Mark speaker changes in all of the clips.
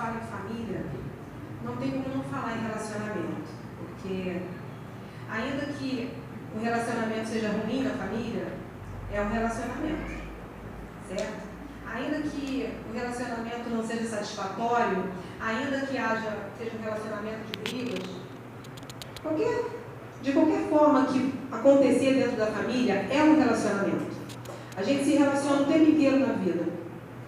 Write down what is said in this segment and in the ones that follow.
Speaker 1: fala em família, não tem como não falar em relacionamento, porque ainda que o relacionamento seja ruim na família, é um relacionamento, certo? Ainda que o relacionamento não seja satisfatório, ainda que seja um relacionamento de brigas, de qualquer forma que acontecer dentro da família, é um relacionamento. A gente se relaciona o tempo inteiro na vida,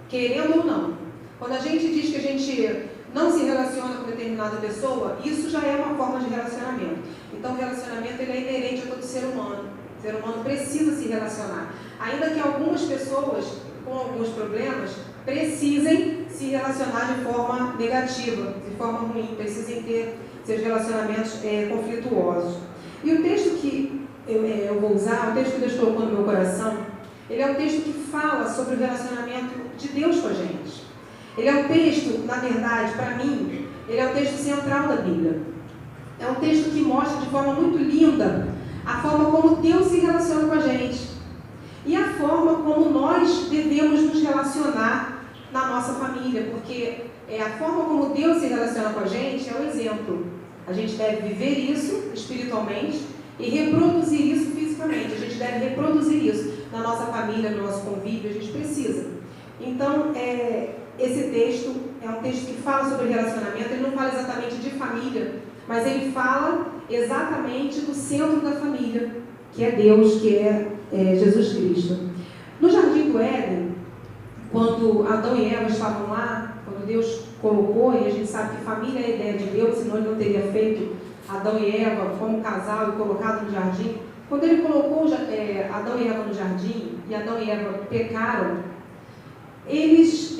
Speaker 1: querendo ou não. Quando a gente diz que a gente não se relaciona com determinada pessoa, isso já é uma forma de relacionamento. Então, o relacionamento ele é inerente a todo ser humano. O ser humano precisa se relacionar. Ainda que algumas pessoas, com alguns problemas, precisem se relacionar de forma negativa, de forma ruim, precisem ter seus relacionamentos conflituosos. E o texto que eu vou usar, o texto que Deus colocou no meu coração, ele é um texto que fala sobre o relacionamento de Deus com a gente. Ele é um texto, na verdade, para mim, ele é o texto central da Bíblia. É um texto que mostra de forma muito linda a forma como Deus se relaciona com a gente e a forma como nós devemos nos relacionar na nossa família, porque a forma como Deus se relaciona com a gente é um exemplo. A gente deve viver isso espiritualmente e reproduzir isso fisicamente. A gente deve reproduzir isso na nossa família, no nosso convívio, a gente precisa. Então, esse texto é um texto que fala sobre relacionamento, ele não fala exatamente de família, mas ele fala exatamente do centro da família, que é Deus, que é Jesus Cristo. No Jardim do Éden, quando Adão e Eva estavam lá, quando Deus colocou, e a gente sabe que família é a ideia de Deus, senão ele não teria feito Adão e Eva como casal e colocado no jardim. Quando ele colocou Adão e Eva no jardim, e Adão e Eva pecaram, eles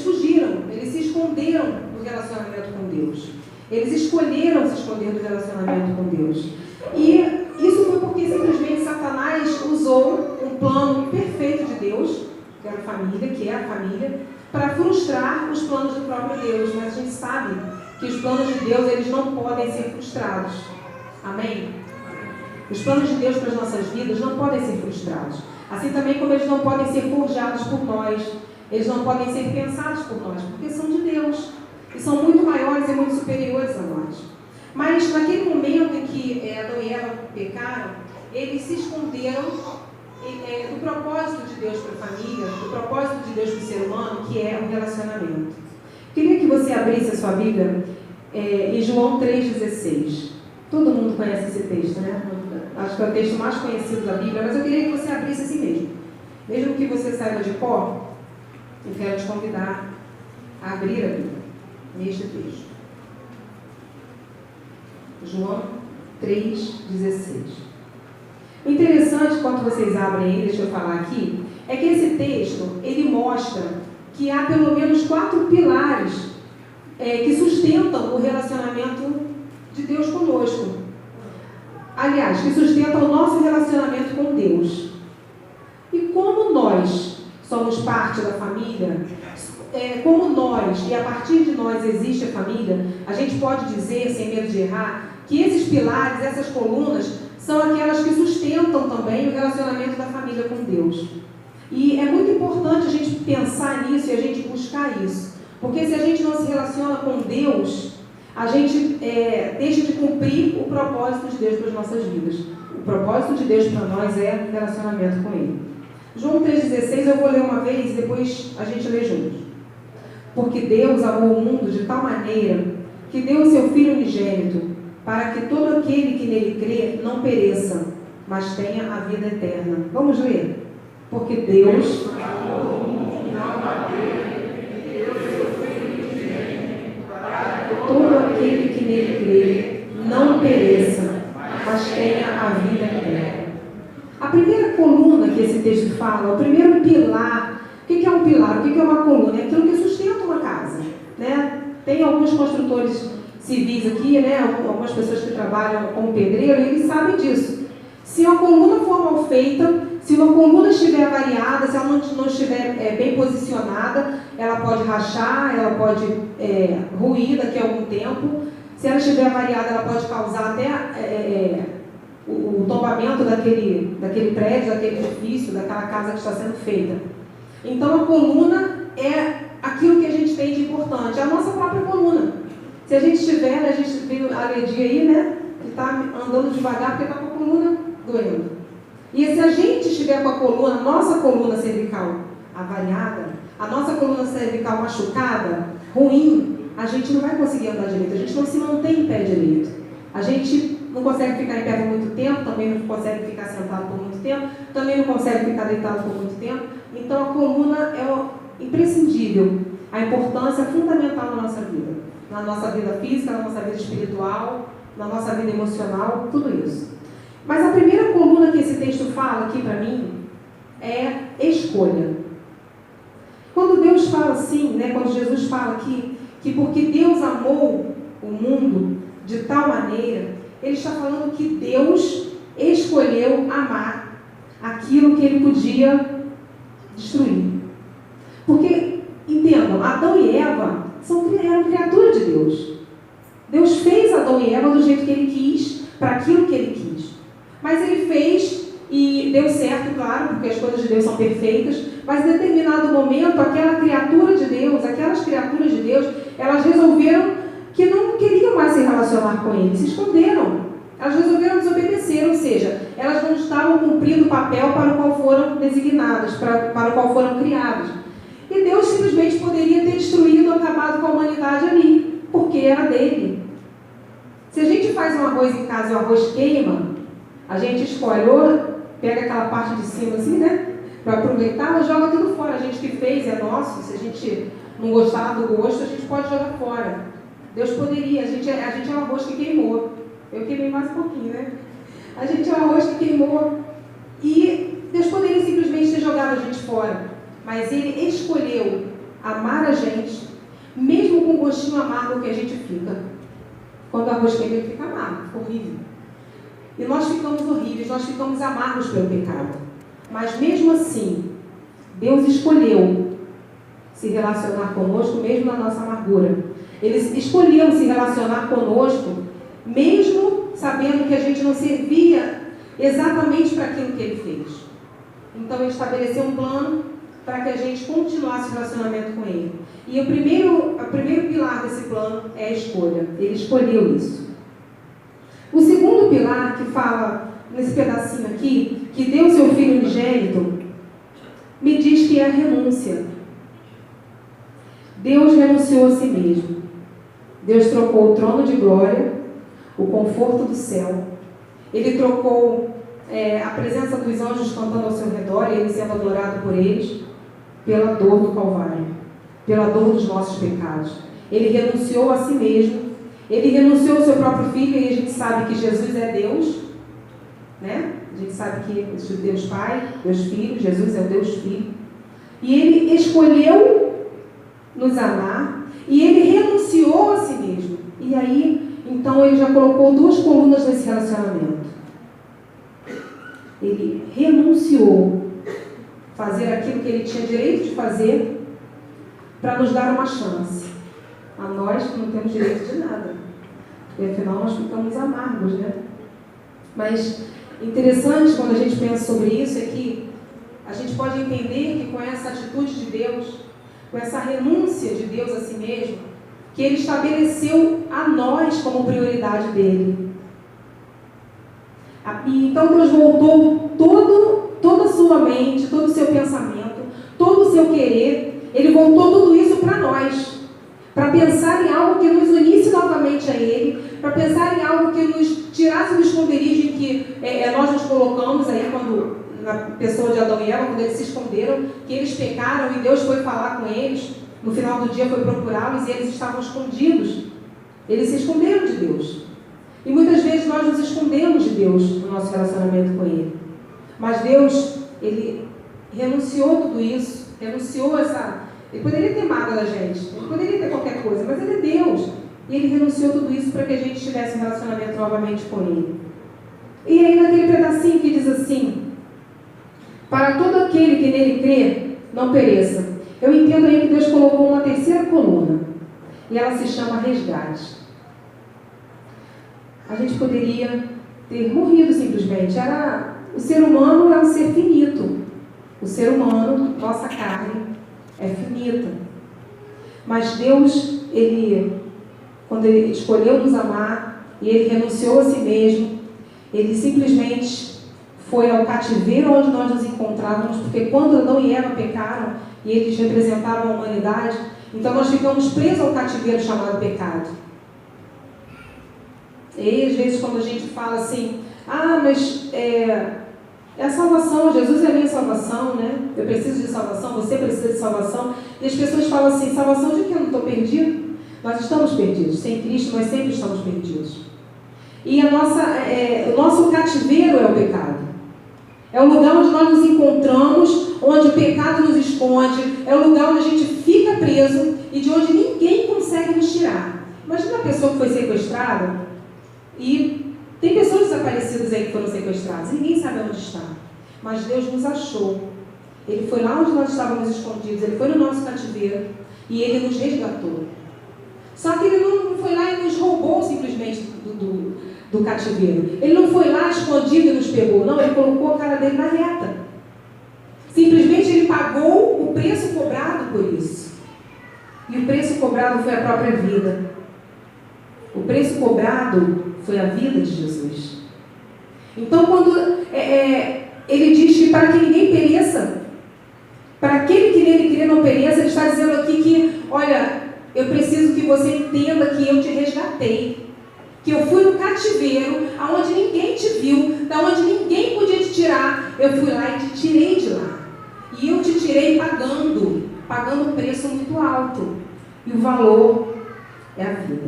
Speaker 1: fugiram, eles se esconderam do relacionamento com Deus. Eles escolheram se esconder do relacionamento com Deus. E isso foi porque simplesmente Satanás usou um plano perfeito de Deus, que era a família, para frustrar os planos do próprio Deus. Mas a gente sabe que os planos de Deus, eles não podem ser frustrados. Amém? Os planos de Deus para as nossas vidas não podem ser frustrados. Assim também como eles não podem ser forjados por nós, eles não podem ser pensados por nós, porque são de Deus. E são muito maiores e muito superiores a nós. Mas naquele momento em que Adão e Eva pecaram, eles se esconderam do propósito de Deus para a família, do propósito de Deus para o ser humano, que é o relacionamento. Queria que você abrisse a sua Bíblia em João 3,16. Todo mundo conhece esse texto, né? Acho que é o texto mais conhecido da Bíblia, mas eu queria que você abrisse assim mesmo. Mesmo que você saiba de cor, eu quero te convidar a abrir a Bíblia neste texto. João 3,16. O interessante, quando vocês abrem aí, deixa eu falar aqui, é que esse texto, ele mostra que há pelo menos 4 pilares que sustentam o relacionamento de Deus conosco. Aliás, que sustentam o nosso relacionamento com Deus. E como nós somos parte da família, como nós, e a partir de nós existe a família, a gente pode dizer, sem medo de errar, que esses pilares, essas colunas, são aquelas que sustentam também o relacionamento da família com Deus. E é muito importante a gente pensar nisso e a gente buscar isso. Porque se a gente não se relaciona com Deus, a gente deixa de cumprir o propósito de Deus para as nossas vidas. O propósito de Deus para nós é o relacionamento com Ele. João 3,16 eu vou ler uma vez e depois a gente lê juntos. Porque Deus amou o mundo de tal maneira que deu o seu Filho unigênito, para que todo aquele que nele crê não pereça, mas tenha a vida eterna. Vamos ler? Porque Deus amou o mundo de tal maneira que deu o seu Filho unigênito, para que todo aquele que nele crê não pereça, mas tenha a vida eterna. A primeira coluna que esse texto fala, o primeiro pilar. O que é um pilar? O que é uma coluna? É aquilo que sustenta uma casa, né? Tem alguns construtores civis aqui, né? Algumas pessoas que trabalham como pedreiro, eles sabem disso. Se uma coluna for mal feita, se uma coluna estiver avariada, se ela não estiver bem posicionada, ela pode rachar, ela pode ruir daqui a algum tempo. Se ela estiver avariada, ela pode causar até o tombamento daquele prédio, daquele edifício, daquela casa que está sendo feita. Então a coluna é aquilo que a gente tem de importante, a nossa própria coluna. Se a gente tiver, a gente viu a Ledia aí, né? Que está andando devagar porque está com a coluna doendo. E se a gente estiver com a coluna, nossa coluna cervical avariada, a nossa coluna cervical machucada, ruim, a gente não vai conseguir andar direito, a gente não se mantém em pé direito. A gente não consegue ficar em pé por muito tempo, também não consegue ficar sentado por muito tempo, também não consegue ficar deitado por muito tempo. Então a coluna é imprescindível, a importância fundamental na nossa vida física, na nossa vida espiritual, na nossa vida emocional, tudo isso. Mas a primeira coluna que esse texto fala aqui para mim é escolha. Quando Deus fala assim, né, quando Jesus fala aqui, que porque Deus amou o mundo de tal maneira, Ele está falando que Deus escolheu amar aquilo que Ele podia destruir. Porque, entendam, Adão e Eva eram criaturas de Deus. Deus fez Adão e Eva do jeito que Ele quis, para aquilo que Ele quis. Mas Ele fez e deu certo, claro, porque as coisas de Deus são perfeitas, mas em determinado momento, aquelas criaturas de Deus, elas resolveram que não queriam mais se relacionar com Ele, se esconderam. Elas resolveram desobedecer, ou seja, elas não estavam cumprindo o papel para o qual foram designadas, para o qual foram criadas. E Deus simplesmente poderia ter destruído, acabado com a humanidade ali, porque era dele. Se a gente faz um arroz em casa e o arroz queima, a gente escolhe, ou pega aquela parte de cima assim, né? Para aproveitar, mas joga tudo fora. A gente que fez é nosso, se a gente não gostar do gosto, a gente pode jogar fora. Deus poderia, a gente é um arroz que queimou. Eu queimei mais um pouquinho, né? A gente é um arroz que queimou. E Deus poderia simplesmente ter jogado a gente fora. Mas Ele escolheu amar a gente, mesmo com o gostinho amargo que a gente fica. Quando o arroz queima, ele fica amargo, fica horrível. E nós ficamos horríveis, nós ficamos amargos pelo pecado. Mas mesmo assim, Deus escolheu se relacionar conosco, mesmo na nossa amargura. Ele escolheu se relacionar conosco, mesmo sabendo que a gente não servia exatamente para aquilo que Ele fez. Então Ele estabeleceu um plano para que a gente continuasse o relacionamento com Ele. E o primeiro pilar desse plano é a escolha. Ele escolheu isso. O segundo pilar, que fala nesse pedacinho aqui, que deu seu Filho unigênito, me diz que é a renúncia. Deus renunciou a si mesmo. Deus trocou o trono de glória, o conforto do céu. Ele trocou a presença dos anjos cantando ao seu redor, e Ele sendo adorado por eles, pela dor do Calvário, pela dor dos nossos pecados. Ele renunciou a si mesmo. Ele renunciou ao seu próprio Filho, e a gente sabe que Jesus é Deus, né? A gente sabe que Deus Pai, Deus Filho, Jesus é o Deus Filho. E Ele escolheu nos amar, e Ele renunciou a si mesmo. E aí, então, Ele já colocou duas colunas nesse relacionamento. Ele renunciou a fazer aquilo que Ele tinha direito de fazer para nos dar uma chance. A nós que não temos direito de nada. Porque afinal nós ficamos amargos, né? Mas interessante quando a gente pensa sobre isso é que a gente pode entender que com essa atitude de Deus, com essa renúncia de Deus a si mesmo, que Ele estabeleceu a nós como prioridade dEle. E então Deus voltou toda a sua mente, todo o seu pensamento, todo o seu querer, Ele voltou tudo isso para nós. Para pensar em algo que nos unisse novamente a Ele, para pensar em algo que nos tirasse do esconderijo em que nós nos colocamos aí, quando, na pessoa de Adão e Eva, quando eles se esconderam, que eles pecaram e Deus foi falar com eles, no final do dia foi procurá-los e eles estavam escondidos. Eles se esconderam de Deus. E muitas vezes nós nos escondemos de Deus no nosso relacionamento com Ele. Mas Deus, Ele renunciou a tudo isso, renunciou a essa... Ele poderia ter mágoa da gente, Ele poderia ter qualquer coisa, mas Ele é Deus. E Ele renunciou a tudo isso para que a gente tivesse um relacionamento novamente com Ele. E aí naquele pedacinho que diz assim: para todo aquele que nele crê, não pereça. Eu entendo aí que Deus colocou uma terceira coluna. E ela se chama resgate. A gente poderia ter morrido simplesmente. O ser humano é um ser finito. O ser humano, nossa carne, é finita. Mas Deus, quando Ele escolheu nos amar e Ele renunciou a si mesmo, Ele simplesmente foi ao cativeiro onde nós nos encontrávamos, porque quando Adão e Eva pecaram e eles representavam a humanidade, então nós ficamos presos ao cativeiro chamado pecado. E aí, às vezes, quando a gente fala assim, mas é a salvação, Jesus é a minha salvação, né? Eu preciso de salvação, você precisa de salvação. E as pessoas falam assim, salvação de que eu não estou perdido? Nós estamos perdidos. Sem Cristo, nós sempre estamos perdidos. E o nosso cativeiro é o pecado. É o lugar onde nós nos encontramos, onde o pecado nos esconde, é o lugar onde a gente fica preso e de onde ninguém consegue nos tirar. Imagina uma pessoa que foi sequestrada e tem pessoas desaparecidas aí que foram sequestradas, ninguém sabe onde está. Mas Deus nos achou. Ele foi lá onde nós estávamos escondidos, Ele foi no nosso cativeiro e Ele nos resgatou. Só que Ele não foi lá e nos roubou simplesmente do cativeiro. Ele não foi lá escondido e nos pegou. Não, Ele colocou a cara dele na reta. Simplesmente Ele pagou o preço cobrado por isso. E o preço cobrado foi a própria vida. O preço cobrado foi a vida de Jesus. Então, quando Ele diz que para que ninguém pereça, para aquele que nele crê não pereça, Ele está dizendo aqui que, olha, eu preciso que você entenda que eu te resgatei. Que eu fui no cativeiro, aonde ninguém te viu, da onde ninguém podia te tirar. Eu fui lá e te tirei de lá. E eu te tirei pagando um preço muito alto. E o valor é a vida.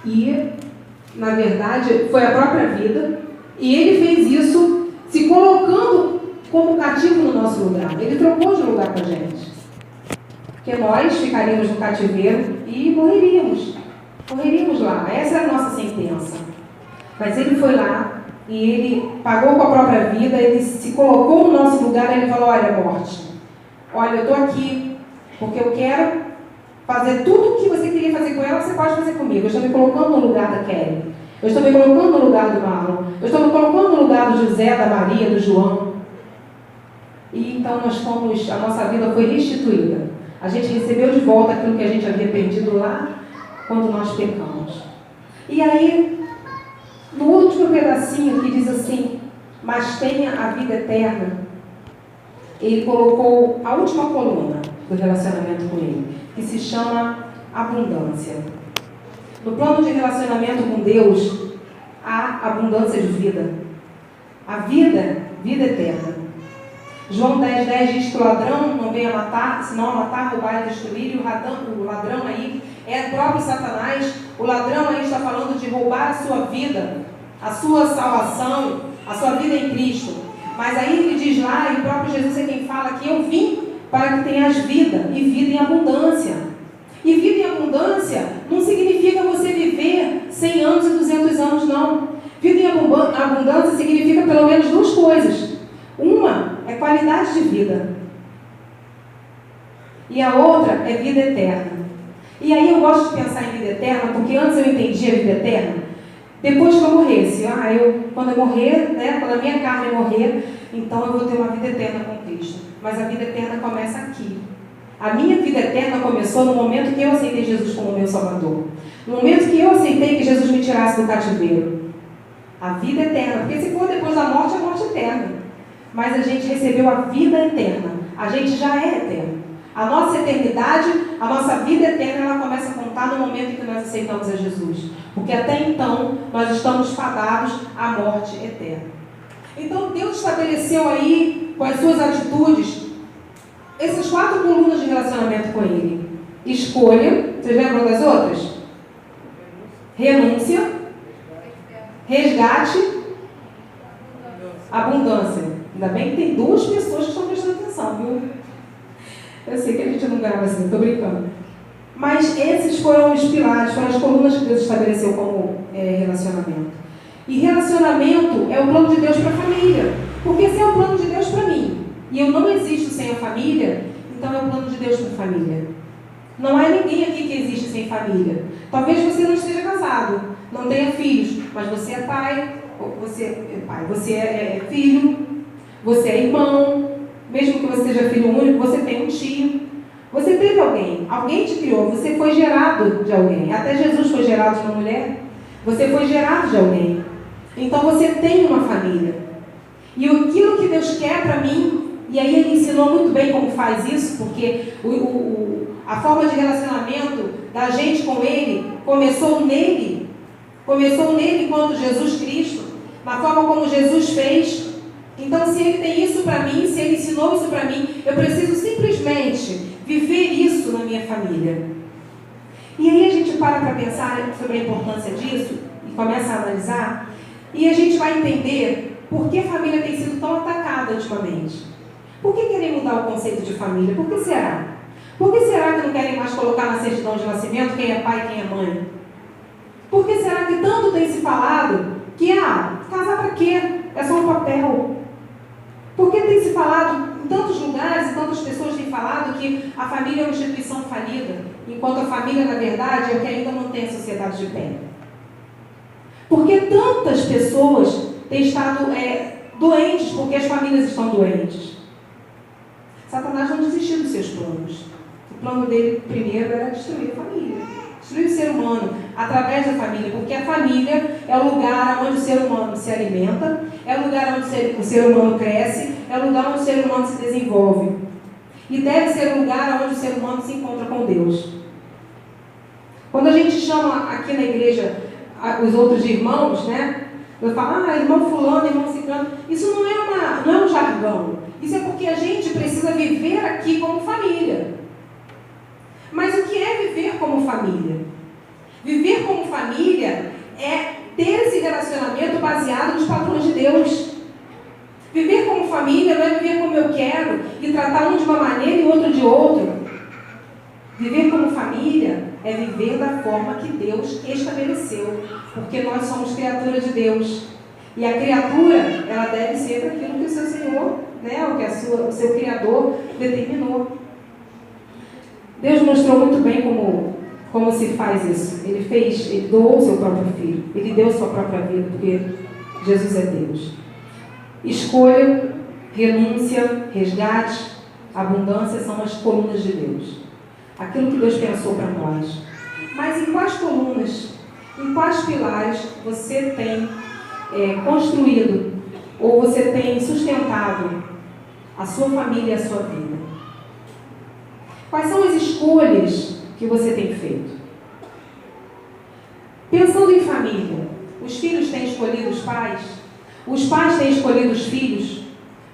Speaker 1: E, na verdade, foi a própria vida. E Ele fez isso se colocando como cativo no nosso lugar. Ele trocou de lugar com a gente. Porque nós ficaríamos no cativeiro e morreríamos lá. Essa é a nossa sentença. Mas Ele foi lá e Ele pagou com a própria vida. Ele se colocou no nosso lugar e Ele falou, olha, morte, olha, eu estou aqui porque eu quero fazer tudo o que você queria fazer com ela, você pode fazer comigo. Eu estou me colocando no lugar da Kelly. Eu estou me colocando no lugar do Marlon. Eu estou me colocando no lugar do José, da Maria, do João. E então a nossa vida foi restituída. A gente recebeu de volta aquilo que a gente havia perdido lá quando nós pecamos. E aí, no último pedacinho que diz assim, mas tenha a vida eterna, Ele colocou a última coluna do relacionamento com Ele, que se chama abundância. No plano de relacionamento com Deus, há abundância de vida. A vida eterna. João 10,10 diz que o ladrão não veio a matar, senão a matar, roubar e destruir. E o ladrão aí é o próprio Satanás. O ladrão aí está falando de roubar a sua vida, a sua salvação, a sua vida em Cristo. Mas aí ele diz lá, e o próprio Jesus é quem fala que eu vim para que tenhas vida, e vida em abundância. E vida em abundância não significa você viver 100 anos e 200 anos, não. Vida em abundância significa pelo menos duas coisas. Uma é qualidade de vida. E a outra é vida eterna. E aí eu gosto de pensar em vida eterna, porque antes eu entendia a vida eterna. Depois que eu morresse, quando eu morrer, né, quando a minha carne morrer, então eu vou ter uma vida eterna com Cristo. Mas a vida eterna começa aqui. A minha vida eterna começou no momento que eu aceitei Jesus como meu Salvador. No momento que eu aceitei que Jesus me tirasse do cativeiro. A vida eterna, porque se for depois da morte, é morte eterna. Mas a gente recebeu a vida eterna. A gente já é eterno. A nossa eternidade, a nossa vida eterna, ela começa a contar no momento em que nós aceitamos a Jesus. Porque até então, nós estamos fadados à morte eterna. Então, Deus estabeleceu aí, com as suas atitudes, essas 4 colunas de relacionamento com Ele. Escolha, vocês lembram das outras? Renúncia, resgate, abundância. Ainda bem que tem 2 pessoas que estão prestando atenção, viu? Eu sei que a gente não grava assim, estou brincando. Mas esses foram os pilares, foram as colunas que Deus estabeleceu como relacionamento. E relacionamento é o plano de Deus para a família. Porque se é o plano de Deus para mim, e eu não existo sem a família, então é o plano de Deus para a família. Não há ninguém aqui que existe sem família. Talvez você não esteja casado, não tenha filhos, mas você é pai, você é filho, você é irmão, mesmo que você seja filho único, você tem um tio, Você teve alguém, alguém te criou, você foi gerado de alguém. Até Jesus foi gerado de uma mulher. Você foi gerado de alguém. Então você tem uma família. E aquilo que Deus quer para mim, e aí Ele ensinou muito bem como faz isso, porque a forma de relacionamento da gente com Ele começou nele enquanto Jesus Cristo, na forma como Jesus fez. Então, se Ele tem isso para mim, se Ele ensinou isso para mim, eu preciso simplesmente viver isso na minha família. E aí a gente para pensar sobre a importância disso e começa a analisar, e a gente vai entender por que a família tem sido tão atacada ultimamente. Por que querem mudar o conceito de família? Por que será? Por que será que não querem mais colocar na certidão de nascimento quem é pai e quem é mãe? Por que será que tanto tem se falado que, casar para quê? É só um papel. Por que tem se falado em tantos lugares e tantas pessoas têm falado que a família é uma instituição falida, enquanto a família, na verdade, é o que ainda mantém a sociedade de pé? Por que tantas pessoas têm estado doentes porque as famílias estão doentes? Satanás não desistiu dos seus planos. O plano dele, primeiro, era destruir a família. Destruir o ser humano através da família, porque a família é o lugar onde o ser humano se alimenta, é o lugar onde o ser humano cresce, é o lugar onde o ser humano se desenvolve. E deve ser o lugar onde o ser humano se encontra com Deus. Quando a gente chama aqui na igreja os outros irmãos, né? Eu falo, irmão fulano, irmão ciclano. Isso não é um jargão. Isso é porque a gente precisa viver aqui como família. Mas o que é viver como família? Viver como família é ter esse relacionamento baseado nos padrões de Deus. Viver como família não é viver como eu quero e tratar um de uma maneira e o outro de outra. Viver como família é viver da forma que Deus estabeleceu, porque nós somos criaturas de Deus. E a criatura, ela deve ser aquilo que o seu Senhor, o que o seu Criador determinou. Deus mostrou muito bem como se faz isso. Ele doou o seu próprio filho. Ele deu a sua própria vida, porque Jesus é Deus. Escolha, renúncia, resgate, abundância são as colunas de Deus. Aquilo que Deus pensou para nós. Mas em quais colunas, em quais pilares você tem construído ou você tem sustentado a sua família e a sua vida? Quais são as escolhas que você tem feito? Pensando em família, os filhos têm escolhido os pais têm escolhido os filhos,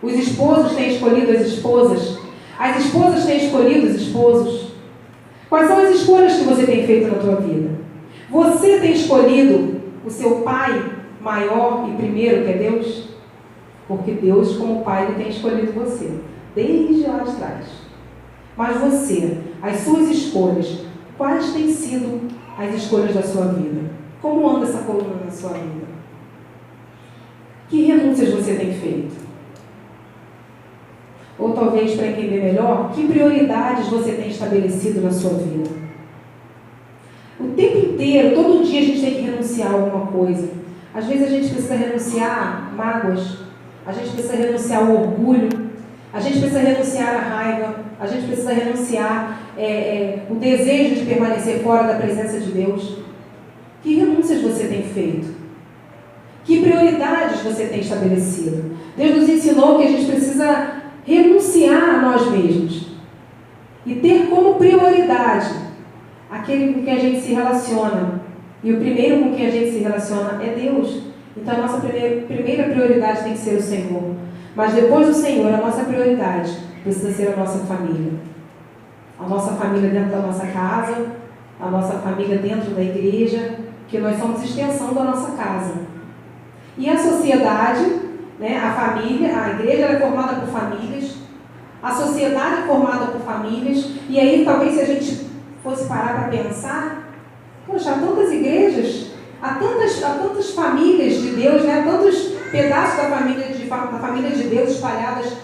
Speaker 1: os esposos têm escolhido as esposas têm escolhido os esposos. Quais são as escolhas que você tem feito na tua vida? Você tem escolhido o seu pai maior e primeiro, que é Deus? Porque Deus, como pai, Ele tem escolhido você, desde lá de trás. Mas você, as suas escolhas, quais têm sido as escolhas da sua vida? Como anda essa coluna na sua vida? Que renúncias você tem feito? Ou talvez, para entender melhor, que prioridades você tem estabelecido na sua vida? O tempo inteiro, todo dia a gente tem que renunciar a alguma coisa. Às vezes a gente precisa renunciar a mágoas, a gente precisa renunciar ao orgulho, a gente precisa renunciar à raiva, a gente precisa renunciar o desejo de permanecer fora da presença de Deus. Que renúncias você tem feito? Que prioridades você tem estabelecido? Deus nos ensinou que a gente precisa renunciar a nós mesmos e ter como prioridade aquele com quem a gente se relaciona. E o primeiro com quem a gente se relaciona é Deus. Então a nossa primeira prioridade tem que ser o Senhor. Mas depois do Senhor, a nossa prioridade precisa ser a nossa família. A nossa família dentro da nossa casa, a nossa família dentro da igreja, que nós somos extensão da nossa casa. E a sociedade, a família, a igreja é formada por famílias, a sociedade é formada por famílias, e aí talvez se a gente fosse parar para pensar, poxa, há tantas igrejas, há tantas famílias de Deus, tantos pedaços da família de Deus espalhadas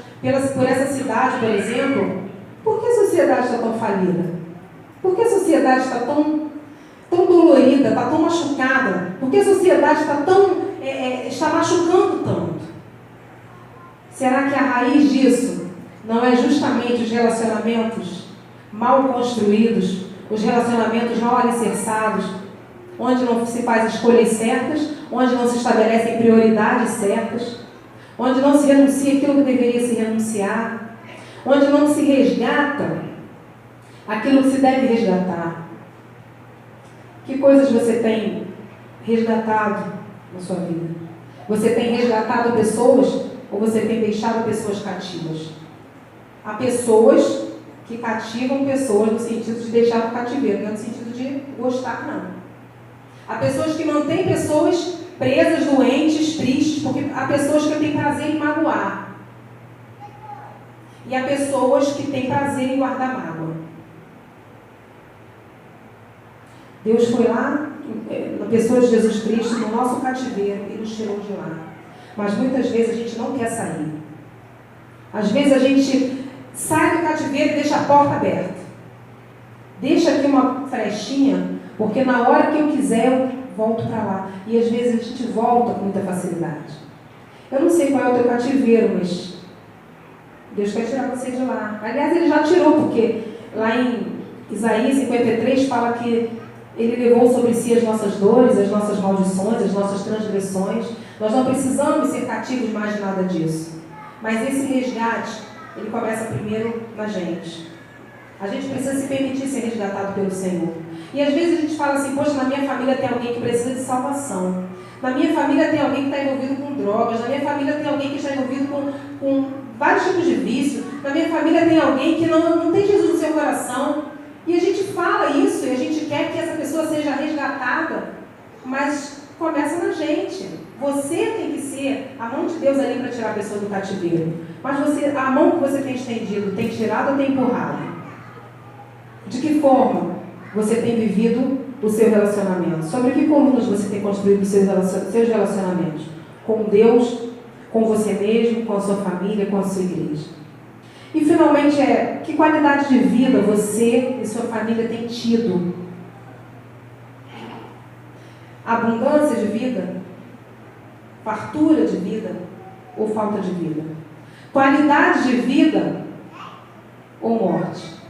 Speaker 1: por essa cidade, por exemplo. Por que a sociedade está tão falida? Por que a sociedade está tão dolorida, está tão machucada? Por que a sociedade está machucando tanto? Será que a raiz disso não é justamente os relacionamentos mal construídos, os relacionamentos mal alicerçados, onde não se faz escolhas certas, onde não se estabelecem prioridades certas, onde não se renuncia aquilo que deveria se renunciar, onde não se resgata aquilo que se deve resgatar. Que coisas você tem resgatado na sua vida? Você tem resgatado pessoas ou você tem deixado pessoas cativas? Há pessoas que cativam pessoas no sentido de deixar no cativeiro, não no sentido de gostar, não. Há pessoas que mantêm pessoas presas, doentes, tristes, porque há pessoas que têm prazer em magoar. E há pessoas que têm prazer em guardar mágoa. Deus foi lá, na pessoa de Jesus Cristo, no nosso cativeiro, e nos tirou de lá. Mas muitas vezes a gente não quer sair. Às vezes a gente sai do cativeiro e deixa a porta aberta. Deixa aqui uma frechinha, porque na hora que eu quiser eu volto para lá. E às vezes a gente volta com muita facilidade. Eu não sei qual é o teu cativeiro, mas Deus quer tirar você de lá. Aliás, Ele já tirou, porque lá em Isaías 53 fala que Ele levou sobre si as nossas dores, as nossas maldições, as nossas transgressões. Nós não precisamos ser cativos mais de nada disso. Mas esse resgate, ele começa primeiro na gente. A gente precisa se permitir ser resgatado pelo Senhor. E às vezes a gente fala assim, poxa, na minha família tem alguém que precisa de salvação. Na minha família tem alguém que está envolvido com drogas. Na minha família tem alguém que está envolvido com vários tipos de vício. Na minha família tem alguém que não tem Jesus no seu coração. E a gente fala isso e a gente quer que essa pessoa seja resgatada, mas começa na gente. Você tem que ser a mão de Deus ali para tirar a pessoa do cativeiro. Mas a mão que você tem estendido, tem tirado ou tem empurrado? De que forma você tem vivido o seu relacionamento? Sobre que colunas você tem construído os seus relacionamentos? Com Deus, com você mesmo, com a sua família, com a sua igreja. E finalmente que qualidade de vida você e sua família têm tido? Abundância de vida? Fartura de vida? Ou falta de vida? Qualidade de vida ou morte?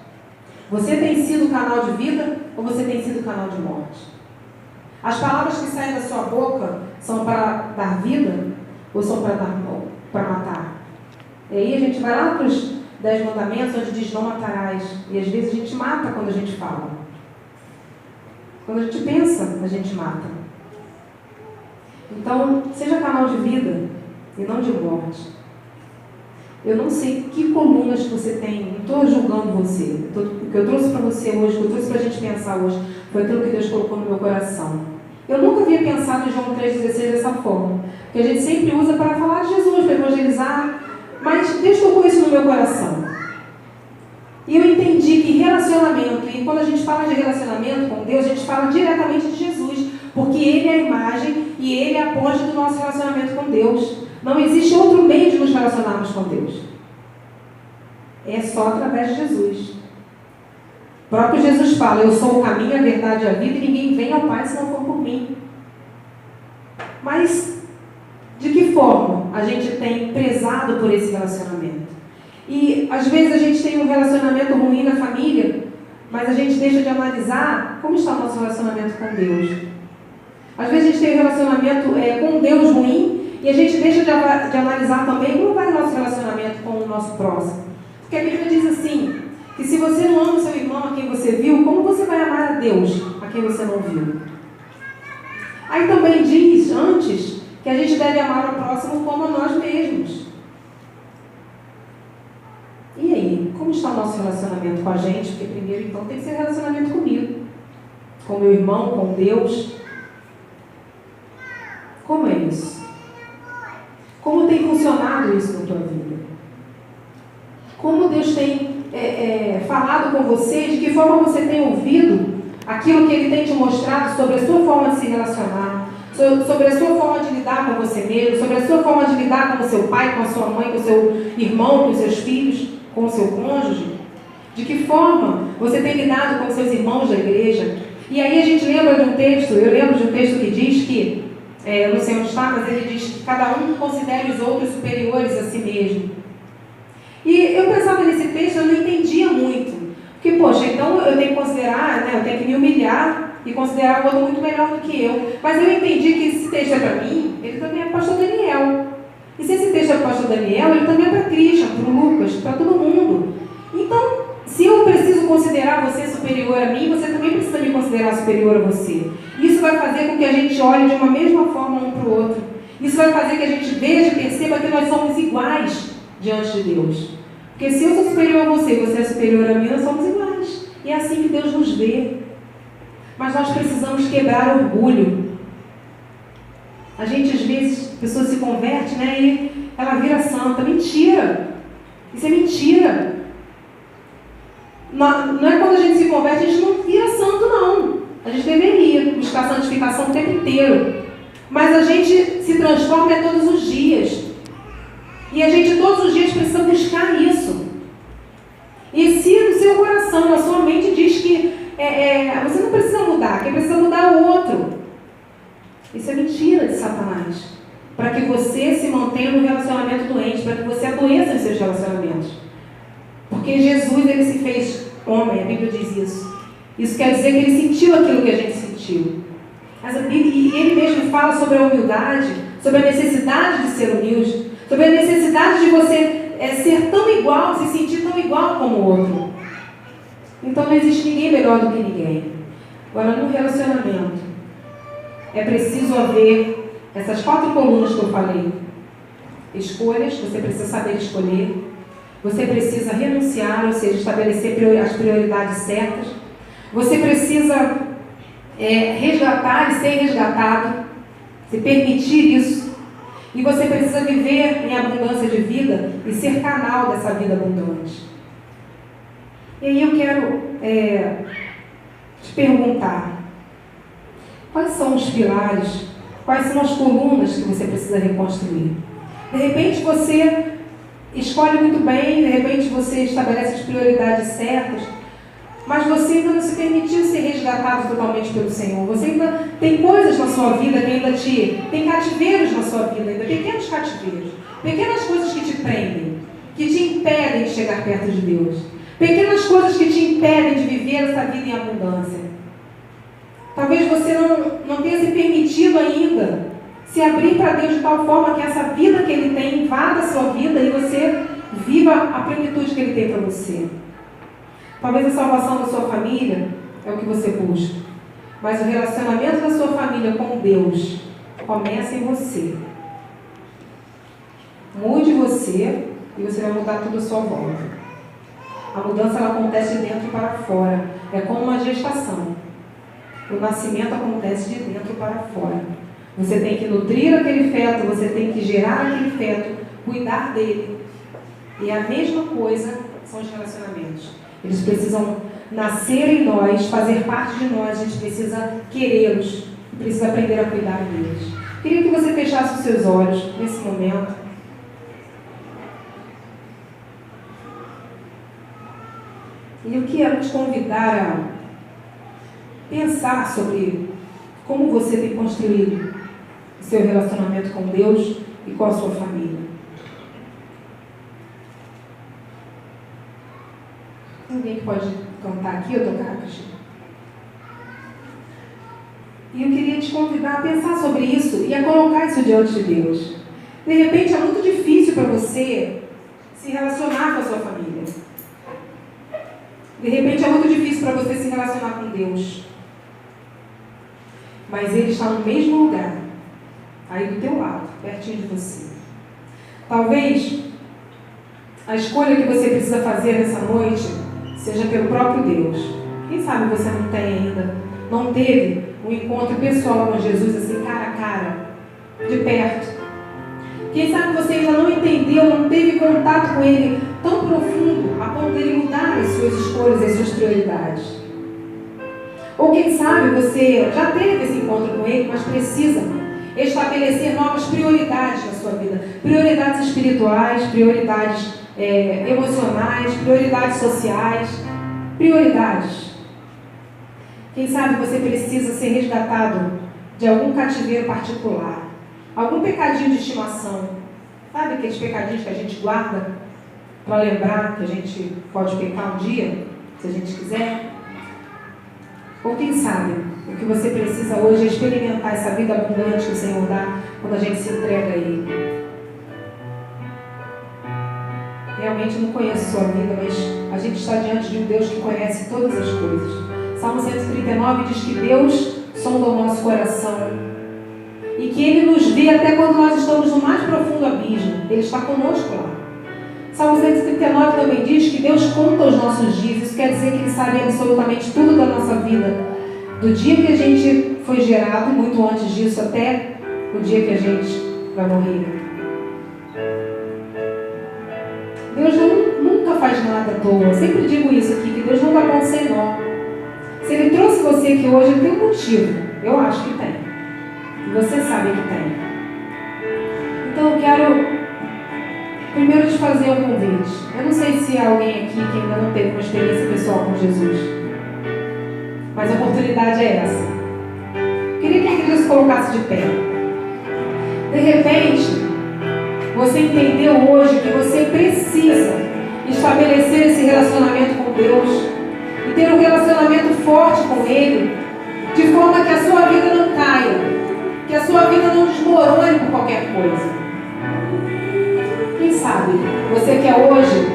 Speaker 1: Você tem sido canal de vida ou você tem sido canal de morte? As palavras que saem da sua boca são para dar vida ou são para matar? E aí a gente vai lá para os 10 mandamentos, onde diz não matarás. E às vezes a gente mata quando a gente fala. Quando a gente pensa, a gente mata. Então, seja canal de vida e não de morte. Eu não sei que colunas você tem, não estou julgando você. O que eu trouxe para você hoje, o que eu trouxe para a gente pensar hoje, foi aquilo que Deus colocou no meu coração. Eu nunca havia pensado em João 3,16 dessa forma. Porque a gente sempre usa para falar de Jesus, para evangelizar. Mas Deus tocou isso no meu coração. E eu entendi que relacionamento, e quando a gente fala de relacionamento com Deus, a gente fala diretamente de Jesus. Porque Ele é a imagem e Ele é a ponte do nosso relacionamento com Deus. Não existe outro meio de nos relacionarmos com Deus. É só através de Jesus. O próprio Jesus fala, eu sou o caminho, a verdade e a vida, e ninguém vem ao Pai se não for por mim. Mas, de que forma a gente tem prezado por esse relacionamento? E, às vezes, a gente tem um relacionamento ruim na família, mas a gente deixa de analisar como está o nosso relacionamento com Deus. Às vezes, a gente tem um relacionamento com Deus ruim, e a gente deixa de analisar também como vai o nosso relacionamento com o nosso próximo. Porque a Bíblia diz assim, que se você não ama o seu irmão a quem você viu, como você vai amar a Deus a quem você não viu? Aí também diz, antes, que a gente deve amar o próximo como a nós mesmos. E aí, como está o nosso relacionamento com a gente? Porque primeiro, então, tem que ser relacionamento comigo, com meu irmão, com Deus. Como é isso? Como tem funcionado isso na tua vida? Como Deus tem falado com você? De que forma você tem ouvido aquilo que Ele tem te mostrado sobre a sua forma de se relacionar, sobre a sua forma de lidar com você mesmo, sobre a sua forma de lidar com o seu pai, com a sua mãe, com o seu irmão, com os seus filhos, com o seu cônjuge? De que forma você tem lidado com os seus irmãos da igreja? E aí a gente lembra de um texto, eu lembro de um texto que diz que, eu não sei onde está, mas ele diz que cada um considere os outros superiores a si mesmo. E eu pensava nesse texto, eu não entendia muito. Porque, poxa, então eu tenho que considerar, né, eu tenho que me humilhar e considerar o outro muito melhor do que eu. Mas eu entendi que esse texto é para mim, ele também é para o pastor Daniel. E se esse texto é para o pastor Daniel, ele também é para Christian, para o Lucas, para todo mundo. Então, se eu preciso considerar você superior a mim, você também precisa me considerar superior a você. Isso vai fazer com que a gente olhe de uma mesma forma um para o outro. Isso vai fazer que a gente veja e perceba que nós somos iguais diante de Deus. Porque se eu sou superior a você e você é superior a mim, nós somos iguais. E é assim que Deus nos vê. Mas nós precisamos quebrar orgulho. A gente, às vezes, a pessoa se converte, né, e ela vira santa. Mentira! Isso é mentira! Não é quando a gente se converte, a gente não vira santo, não. A gente deveria buscar santificação o tempo inteiro. Mas a gente se transforma todos os dias. E a gente todos os dias precisa buscar isso. E se no seu coração, na sua mente diz que você não precisa mudar, quem precisa mudar é o outro. Isso é mentira de Satanás. Para que você se mantenha no relacionamento doente, para que você adoeça nos seus relacionamentos. Porque Jesus, ele se fez homem, a Bíblia diz isso. Isso quer dizer que ele sentiu aquilo que a gente sentiu. Mas a Bíblia, e ele mesmo fala sobre a humildade, sobre a necessidade de ser humilde, sobre a necessidade de você ser tão igual, se sentir tão igual como o outro. Então não existe ninguém melhor do que ninguém. Agora, no relacionamento, é preciso haver essas 4 colunas que eu falei. Escolhas, você precisa saber escolher. Você precisa renunciar, ou seja, estabelecer as prioridades certas. Você precisa resgatar e ser resgatado, se permitir isso. E você precisa viver em abundância de vida e ser canal dessa vida abundante. E aí eu quero te perguntar, quais são os pilares, quais são as colunas que você precisa reconstruir? De repente você escolhe muito bem, de repente você estabelece as prioridades certas, mas você ainda não se permitiu ser resgatado totalmente pelo Senhor. Você ainda tem coisas na sua vida que ainda tem cativeiros na sua vida, ainda pequenos cativeiros, pequenas coisas que te prendem, que te impedem de chegar perto de Deus, pequenas coisas que te impedem de viver essa vida em abundância. Talvez você não tenha se permitido ainda se abrir para Deus de tal forma que essa vida que Ele tem invada a sua vida e você viva a plenitude que Ele tem para você. Talvez a salvação da sua família é o que você busca, mas o relacionamento da sua família com Deus começa em você. Mude você e você vai mudar tudo à sua volta. A mudança ela acontece de dentro para fora. É como uma gestação. O nascimento acontece de dentro para fora. Você tem que nutrir aquele feto, você tem que gerar aquele feto, cuidar dele. E a mesma coisa são os relacionamentos. Eles precisam nascer em nós, fazer parte de nós, a gente precisa querê-los, precisa aprender a cuidar deles. Queria que você fechasse os seus olhos nesse momento. E eu quero te convidar a pensar sobre como você tem construído o seu relacionamento com Deus e com a sua família. Alguém que pode cantar aqui ou tocar, Cristina? E eu queria te convidar a pensar sobre isso e a colocar isso diante de Deus. De repente é muito difícil para você se relacionar com a sua família. De repente é muito difícil para você se relacionar com Deus. Mas Ele está no mesmo lugar, aí do teu lado, pertinho de você. Talvez a escolha que você precisa fazer nessa noite seja pelo próprio Deus. Quem sabe você não tem ainda, não teve um encontro pessoal com Jesus assim, cara a cara, de perto. Quem sabe você ainda não entendeu, não teve contato com Ele tão profundo a ponto de Ele mudar as suas escolhas, as suas prioridades. Ou quem sabe você já teve esse encontro com Ele, mas precisa estabelecer novas prioridades na sua vida. Prioridades espirituais, prioridades emocionais, prioridades sociais, prioridades. Quem sabe você precisa ser resgatado de algum cativeiro particular, algum pecadinho de estimação. Sabe aqueles pecadinhos que a gente guarda para lembrar que a gente pode pecar um dia? se a gente quiser. Ou quem sabe, o que você precisa hoje é experimentar essa vida abundante que o Senhor dá quando a gente se entrega a Ele. Realmente não conheço sua vida, mas a gente está diante de um Deus que conhece todas as coisas. Salmo 139 diz que Deus sonda o nosso coração e que Ele nos vê até quando nós estamos no mais profundo abismo. Ele está conosco lá. Salmo 139 também diz que Deus conta os nossos dias. Isso quer dizer que Ele sabe absolutamente tudo da nossa vida, do dia que a gente foi gerado, muito antes disso, até o dia que a gente vai morrer. Deus nunca faz nada à toa. Eu sempre digo isso aqui, que Deus não dá ponto sem nó. Se Ele trouxe você aqui hoje, Ele tem um motivo. Eu acho que tem. E você sabe que tem. Então eu quero primeiro te fazer um convite. Eu não sei se há alguém aqui que ainda não teve uma experiência pessoal com Jesus, mas a oportunidade é essa. Queria que a igreja se colocasse de pé. De repente, você entendeu hoje que você precisa estabelecer esse relacionamento com Deus e ter um relacionamento forte com Ele, de forma que a sua vida não caia, que a sua vida não desmorone por qualquer coisa. Quem sabe você quer hoje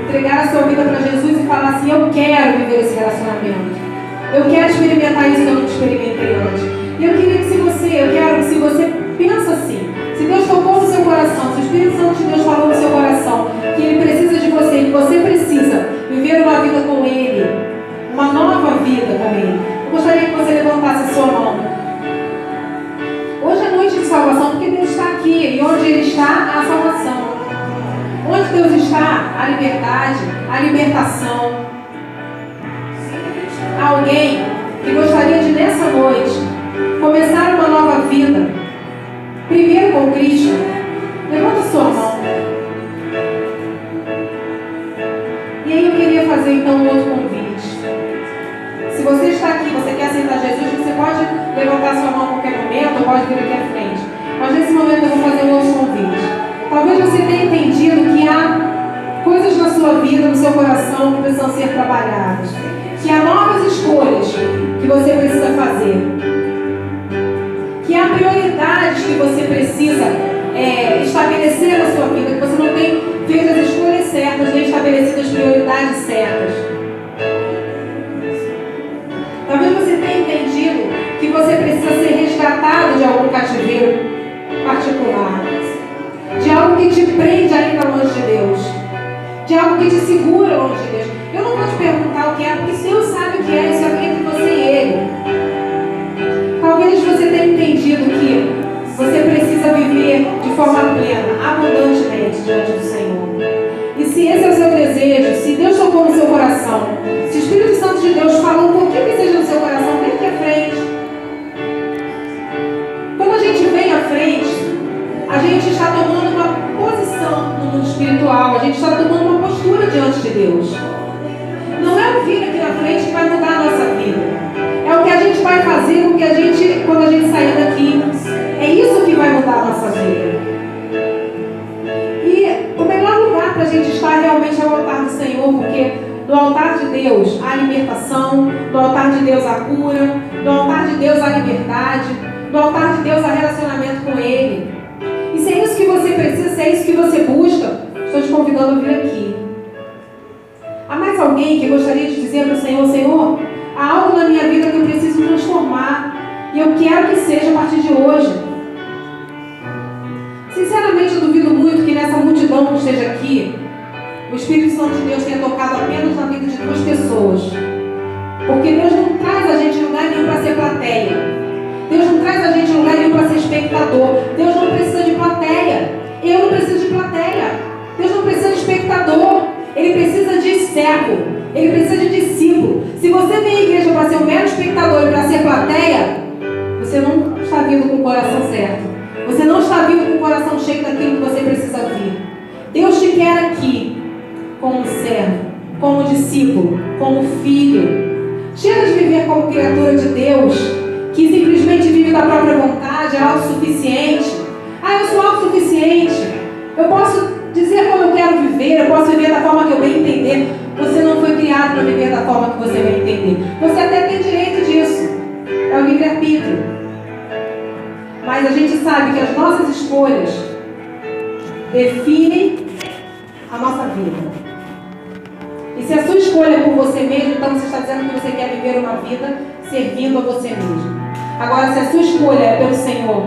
Speaker 1: entregar a sua vida para Jesus e falar assim: eu quero viver esse relacionamento, eu quero experimentar isso que eu não experimentei antes. E eu queria que se você pensa assim, se Deus tocou no seu coração, se o Espírito Santo de Deus falou no seu coração que Ele precisa de você, que você precisa viver uma vida com Ele, uma nova vida com Ele, eu gostaria que você levantasse a sua mão. Hoje é noite de salvação, porque Deus está aqui, e onde Ele está, a salvação. Onde Deus está, a liberdade, a libertação. Alguém que gostaria de, nessa noite, começar uma nova vida, primeiro com Cristo, levanta sua mão. E aí eu queria fazer então um outro convite. Se você está aqui, você quer aceitar Jesus, você pode levantar sua mão a qualquer momento, ou pode vir aqui à frente. Mas nesse momento eu vou fazer um outro convite. Talvez você tenha entendido que há coisas na sua vida, no seu coração, que precisam ser trabalhadas. Que há novas escolhas que você precisa fazer. Que há prioridades que você precisa estabelecer na sua vida, que você não tem feito as escolhas certas, nem estabelecido as prioridades certas. Talvez você tenha entendido que você precisa ser resgatado de algum cativeiro particular, de algo que te prende ainda longe de Deus, de algo que te segura longe de Deus. Eu não vou te perguntar o que é, porque Deus sabe o que é, isso é entre você e Ele. Talvez você tenha entendido que você precisa viver de forma plena, abundantemente diante do Senhor. E se esse é o seu desejo, se Deus tocou no seu coração, se o Espírito Santo de Deus falou um pouquinho que seja no seu coração, vem aqui à frente. Quando a gente vem à frente, a gente está tomando uma posição no mundo espiritual, a gente está tomando uma postura diante de Deus. Não é o vir aqui na frente que vai mudar a nossa vida. É o que a gente vai fazer quando a gente sair daqui. É isso que vai mudar a nossa vida. E o melhor lugar para a gente estar realmente é o altar do Senhor, porque no altar de Deus há libertação, no altar de Deus há cura, no altar de Deus há liberdade, no altar de Deus há relacionamento com Ele. E se é isso que você precisa, se é isso que você busca, estou te convidando a vir aqui. Há mais alguém que gostaria de dizer para o Senhor: Senhor, há algo na minha vida que eu preciso transformar, e eu quero que seja a partir de hoje. Sinceramente, eu duvido muito que nessa multidão que esteja aqui, o Espírito Santo de Deus tenha tocado apenas na vida de 2 pessoas. Porque Deus não traz a gente em lugar nenhum para ser plateia. Deus não traz a gente em lugar nenhum para ser espectador. Deus não precisa de plateia. Eu não preciso de plateia. Deus não precisa de espectador. Ele precisa de servo. Ele precisa de discípulo. Se você vem à igreja para ser um mero espectador e para ser plateia, você não está vindo com o coração certo. Você não está vindo com o coração cheio daquilo que você precisa vir. Deus te quer aqui como servo, como discípulo, como filho. Chega de viver como criatura de Deus, que simplesmente vive da própria vontade, é autossuficiente. Eu sou autossuficiente. Eu posso dizer como eu quero viver, eu posso viver da forma que eu bem entender. Você não foi criado para viver da forma que você vai entender. Você até tem direito disso. É o livre-arbítrio. Mas a gente sabe que as nossas escolhas definem a nossa vida. E se a sua escolha é por você mesmo, então você está dizendo que você quer viver uma vida servindo a você mesmo. Agora, se a sua escolha é pelo Senhor,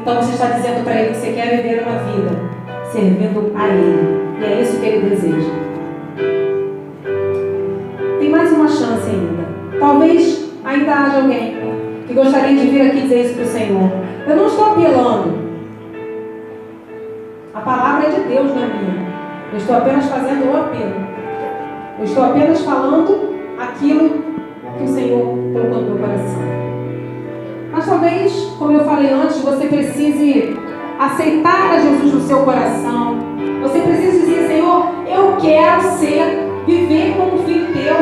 Speaker 1: então você está dizendo para Ele que você quer viver uma vida servindo a Ele. E é isso que Ele deseja. Tem mais uma chance ainda. Talvez ainda haja alguém que gostaria de vir aqui dizer isso para o Senhor. Eu não estou apelando. A palavra é de Deus, não é minha. Eu estou apenas fazendo o apelo. Eu estou apenas falando aquilo que o Senhor colocou no meu coração. Mas talvez, como eu falei antes, você precise aceitar a Jesus no seu coração. Você precisa dizer: Senhor, eu quero viver como filho teu.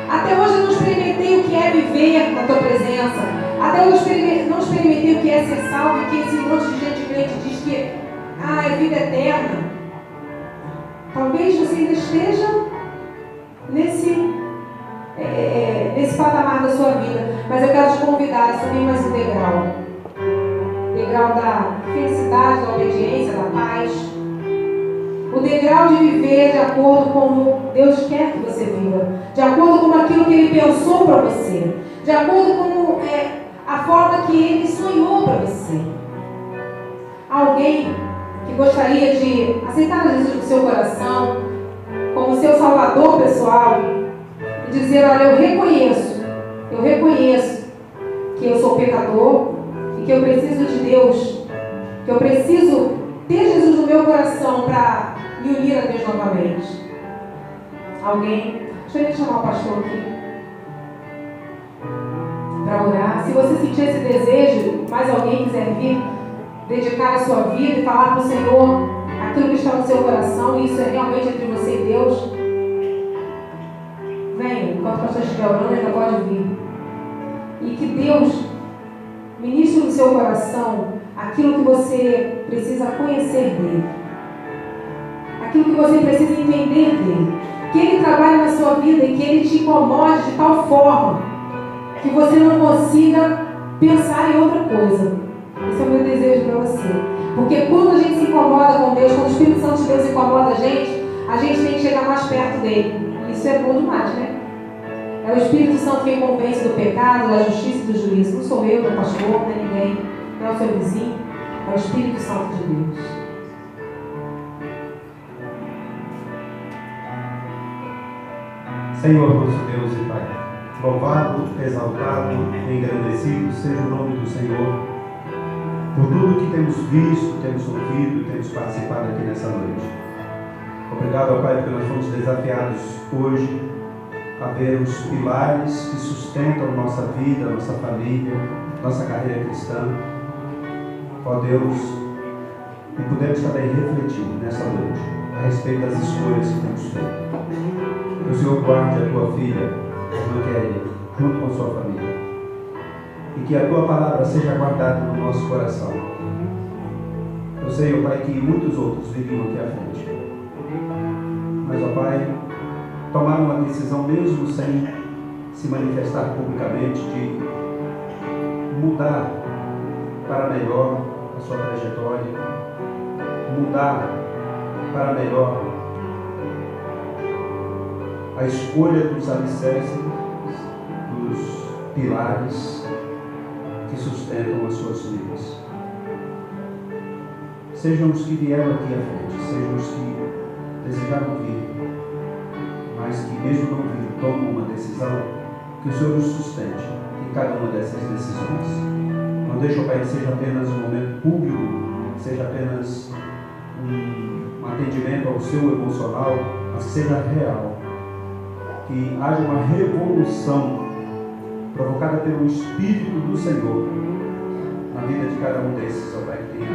Speaker 1: Até hoje eu não experimentei o que é viver na tua presença. Até hoje eu não experimentei o que é ser salvo, e que esse monte de gente crente diz que é vida eterna. Talvez você ainda esteja nesse patamar da sua vida, mas eu quero te convidar a subir mais um degrau. Degrau da felicidade, da obediência, da paz. O degrau de viver de acordo com como Deus quer que você viva, de acordo com aquilo que Ele pensou para você, de acordo com a forma que Ele sonhou para você. Alguém que gostaria de aceitar Jesus no seu coração como seu salvador pessoal e dizer: olha, eu reconheço que eu sou pecador e que eu preciso de Deus, que eu preciso ter Jesus no meu coração para me unir a Deus novamente. Alguém? Deixa eu chamar o pastor aqui para orar. Se você sentir esse desejo, mais alguém quiser vir dedicar a sua vida e falar para o Senhor aquilo que está no seu coração, e isso é realmente entre você e Deus, venha. Enquanto o pastor estiver orando, ainda pode vir. E que Deus ministre no seu coração aquilo que você precisa conhecer dele, aquilo que você precisa entender dele, que ele trabalhe na sua vida e que ele te incomode de tal forma que você não consiga pensar em outra coisa. Esse é o meu desejo para você. Porque quando a gente se incomoda com Deus, quando o Espírito Santo de Deus incomoda a gente tem que chegar mais perto dele. Isso é bom demais, né? É o Espírito Santo quem convence do pecado, da justiça e do juízo. Não sou eu, não é pastor, não é ninguém, não é o seu vizinho. É o Espírito Santo de Deus.
Speaker 2: Senhor, nosso Deus e Pai, louvado, exaltado, engrandecido seja o nome do Senhor por tudo que temos visto, temos ouvido e temos participado aqui nessa noite. Obrigado, ó Pai, porque nós fomos desafiados hoje a ver os pilares que sustentam nossa vida, nossa família, nossa carreira cristã. Ó Deus, e podemos também refletir nessa noite a respeito das escolhas que temos feito. Que o Senhor guarde a tua filha, a irmã Kelly, junto com a sua família. E que a tua palavra seja guardada no nosso coração. Eu sei, ó Pai, que muitos outros viriam aqui à frente. Mas, ó Pai, tomaram uma decisão mesmo sem se manifestar publicamente de mudar para melhor a sua trajetória, mudar para melhor a escolha dos alicerces, dos pilares que sustentam as suas vidas. Sejam os que vieram aqui à frente, sejam os que desejaram vir, mas que mesmo não vir, tomam uma decisão, que o Senhor nos sustente em cada uma dessas decisões. Não deixe, Pai, que seja apenas um momento público, seja apenas um atendimento ao seu emocional, mas que seja real. Que haja uma revolução provocada pelo Espírito do Senhor na vida de cada um desses, ó Pai, que tenha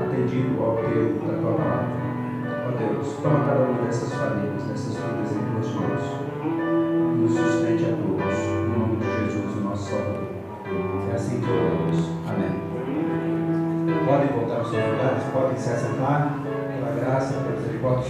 Speaker 2: atendido ao apelo da tua palavra. Ó Deus, toma cada uma dessas famílias, dessas vidas em tuas mãos, e nos sustente a todos, em nome de Jesus, o nosso Salvador. É assim que oramos. Amém. Podem voltar aos seus lugares, podem se assentar, pela graça, pela misericórdia.